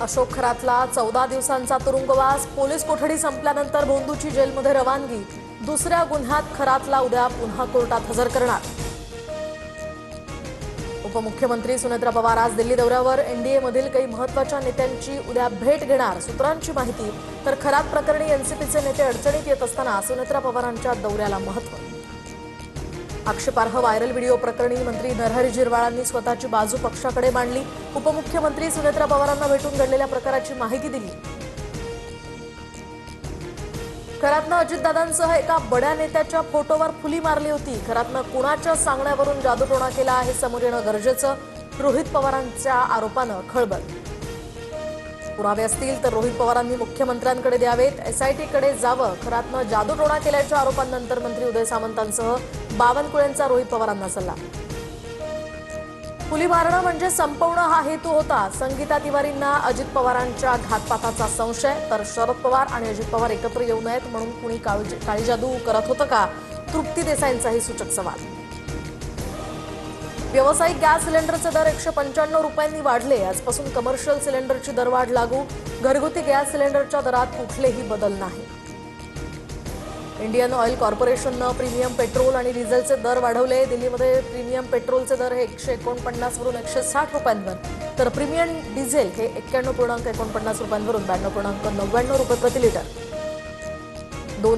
अशोक खरातला 14 दिवसांचा तुरुंगवास, पोलीस कोठडी संपल्यानंतर भोंदूची जेलमध्ये रवानगी। दुसऱ्या गुन्ह्यात खरातला उद्या पुन्हा कोर्टात हजर करणार। उपमुख्यमंत्री सुनेत्रा पवार आज दिल्ली दौऱ्यावर। एनडीए मधील काही महत्त्वाच्या नेत्यांची उद्या भेट घेणार। सूत्रांची माहिती, तर खरात प्रकरणी एनसीपीचे नेते अडचणीत येत असताना सुनेत्रा पवारांच्या दौऱ्याला महत्त्व। आक्षेपार्ह व्हायरल व्हिडिओ प्रकरणी मंत्री नरहरी झिरवाळांनी स्वतःची बाजू पक्षाकडे मांडली। उपमुख्यमंत्री सुनेत्रा पवारांना भेटून घडलेल्या प्रकाराची माहिती दिली। खरातनं अजितदादांसह एका बड्या नेत्याच्या फोटोवर फुली मारली होती। खरातनं कुणाच्या सांगण्यावरून जादूटोणा केला हे समोर येणं गरजेचं। रोहित पवारांच्या आरोपानं खळबळ। पुरावे असतील तर रोहित पवारांनी मुख्यमंत्र्यांकडे द्यावेत, एसआयटीकडे जावं। खरातनं जादूटोणा केल्याच्या आरोपांनंतर मंत्री उदय सामंतांसह बावनकुळेंचा रोहित पवारांना सल्ला। फुली मारणं म्हणजे संपवणं हा हेतू होता। संगीता तिवारींना अजित पवारांच्या घातपाताचा संशय, तर शरद पवार आणि अजित पवार एकत्र येऊ नयेत म्हणून कुणी काळी जादू करत होतं का? तृप्ती देसाईंचाही सूचक सवाल। व्यावसायिक गॅस सिलेंडरचे दर 195 रुपयांनी वाढले। आजपासून कमर्शियल सिलेंडरची दरवाढ लागू। घरगुती गॅस सिलेंडरच्या दरात कुठलेही बदल नाही। इंडियन ऑइल कॉर्पोरेशननं प्रीमियम पेट्रोल आणि डिझेलचे दर वाढवले। दिल्लीमध्ये प्रीमियम पेट्रोलचे दर हे 149 वरून 160 रुपयांवर, तर प्रीमियम डिझेल हे 91.49 रुपयांवरून 92.99 रुपये प्रति लिटर। 2